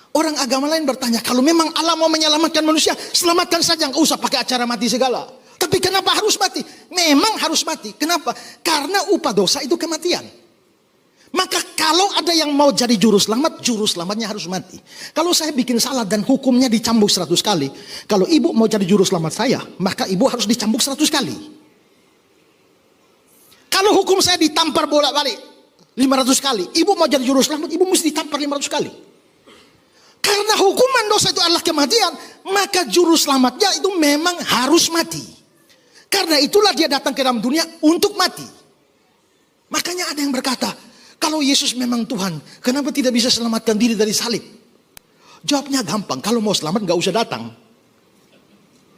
Orang agama lain bertanya, kalau memang Allah mau menyelamatkan manusia, selamatkan saja, nggak usah pakai acara mati segala. Tapi kenapa harus mati? Memang harus mati. Kenapa? Karena upah dosa itu kematian. Maka kalau ada yang mau jadi juru selamatnya harus mati. Kalau saya bikin salah dan hukumnya dicambuk 100 kali, kalau ibu mau jadi juru selamat saya, maka ibu harus dicambuk 100 kali. Kalau hukum saya ditampar bolak-balik 500 kali, ibu mau jadi juru selamat, ibu mesti ditampar 500 kali. Karena hukuman dosa itu adalah kematian, maka juru selamatnya itu memang harus mati. Karena itulah dia datang ke dalam dunia untuk mati. Makanya ada yang berkata, kalau Yesus memang Tuhan, kenapa tidak bisa selamatkan diri dari salib? Jawabnya gampang, kalau mau selamat gak usah datang.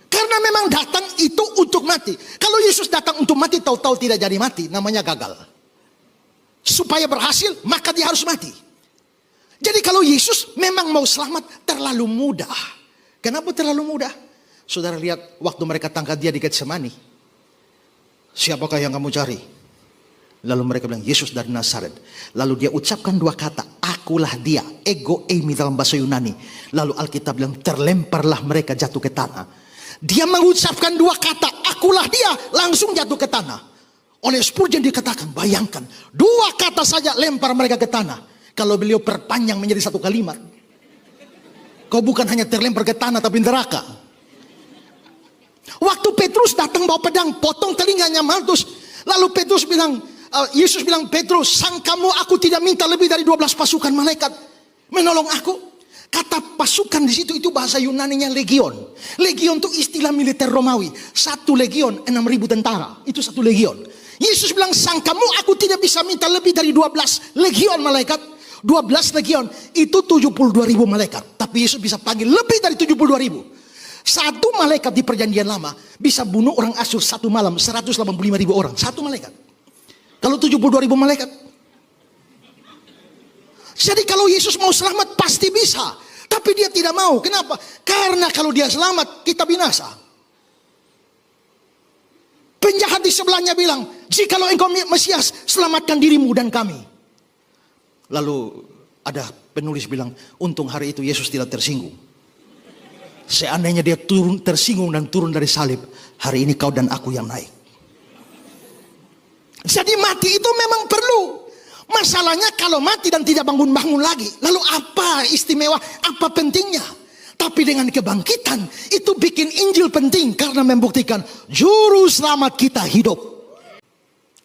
Karena memang datang itu untuk mati. Kalau Yesus datang untuk mati, tahu-tahu tidak jadi mati, namanya gagal. Supaya berhasil, maka dia harus mati. Jadi kalau Yesus memang mau selamat, terlalu mudah. Kenapa terlalu mudah? Saudara lihat waktu mereka tangkap dia di Getsemani. Siapakah yang kamu cari? Lalu mereka bilang, Yesus dari Nazaret. Lalu dia ucapkan 2 kata, akulah dia, ego eimi dalam bahasa Yunani. Lalu Alkitab bilang, terlemparlah mereka jatuh ke tanah. Dia mengucapkan 2 kata, akulah dia, langsung jatuh ke tanah. Oleh Spurgeon dikatakan, bayangkan, 2 kata saja lempar mereka ke tanah. Kalau beliau perpanjang menjadi 1 kalimat, kau bukan hanya terlempar ke tanah tapi neraka. Waktu Petrus datang bawa pedang, potong telinganya Malkus. Lalu Petrus bilang, Yesus bilang, Petrus, sangkamu aku tidak minta lebih dari 12 pasukan malaikat menolong aku? Kata pasukan di situ itu bahasa Yunaninya legion. Legion itu istilah militer Romawi. 1 legion 6.000 tentara. Itu 1 legion. Yesus bilang, sangkamu aku tidak bisa minta lebih dari 12 legion malaikat. 12 legion itu 72.000 malaikat. Tapi Yesus bisa panggil lebih dari 72.000. 1 malaikat di perjanjian lama bisa bunuh orang Asyur 1 malam 185.000 orang. 1 malaikat. Kalau 72.000 malaikat. Jadi kalau Yesus mau selamat pasti bisa. Tapi dia tidak mau. Kenapa? Karena kalau dia selamat kita binasa. Penjahat di sebelahnya bilang, jikalau engkau Mesias, selamatkan dirimu dan kami. Lalu ada penulis bilang, untung hari itu Yesus tidak tersinggung. Seandainya dia tersinggung dan turun dari salib, hari ini kau dan aku yang naik. Jadi mati itu memang perlu. Masalahnya kalau mati dan tidak bangun-bangun lagi, lalu apa istimewa, apa pentingnya? Tapi dengan kebangkitan, itu bikin Injil penting karena membuktikan juru selamat kita hidup.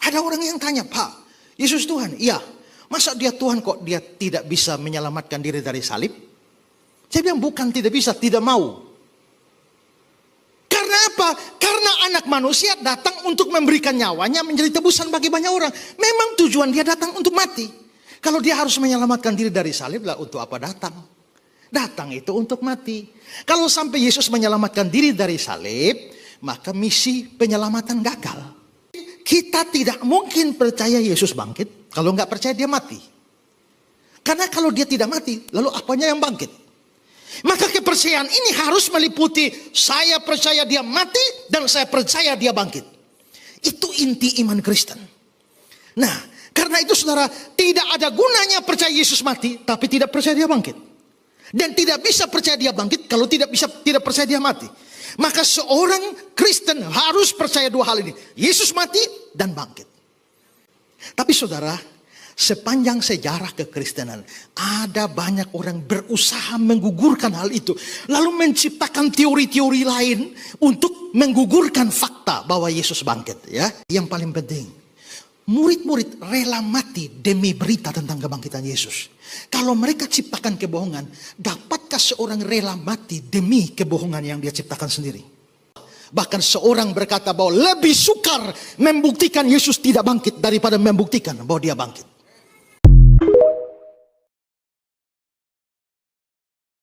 Ada orang yang tanya, Pak, Yesus Tuhan? Iya. Masa dia Tuhan kok dia tidak bisa menyelamatkan diri dari salib? Saya bilang bukan tidak bisa, tidak mau. Karena apa? Karena anak manusia datang untuk memberikan nyawanya menjadi tebusan bagi banyak orang. Memang tujuan dia datang untuk mati. Kalau dia harus menyelamatkan diri dari salib, lah untuk apa datang? Datang itu untuk mati. Kalau sampai Yesus menyelamatkan diri dari salib, maka misi penyelamatan gagal. Kita tidak mungkin percaya Yesus bangkit kalau nggak percaya dia mati. Karena kalau dia tidak mati, lalu apanya yang bangkit? Maka kepercayaan ini harus meliputi saya percaya dia mati dan saya percaya dia bangkit. Itu inti iman Kristen. Nah, karena itu saudara, tidak ada gunanya percaya Yesus mati tapi tidak percaya dia bangkit. Dan tidak bisa percaya dia bangkit kalau tidak percaya dia mati. Maka seorang Kristen harus percaya 2 hal ini. Yesus mati dan bangkit. Tapi saudara, sepanjang sejarah kekristenan, ada banyak orang berusaha menggugurkan hal itu. Lalu menciptakan teori-teori lain untuk menggugurkan fakta bahwa Yesus bangkit. Ya, yang paling penting, murid-murid rela mati demi berita tentang kebangkitan Yesus. Kalau mereka ciptakan kebohongan, dapatkah seorang rela mati demi kebohongan yang dia ciptakan sendiri? Bahkan seorang berkata bahwa lebih sukar membuktikan Yesus tidak bangkit daripada membuktikan bahwa dia bangkit.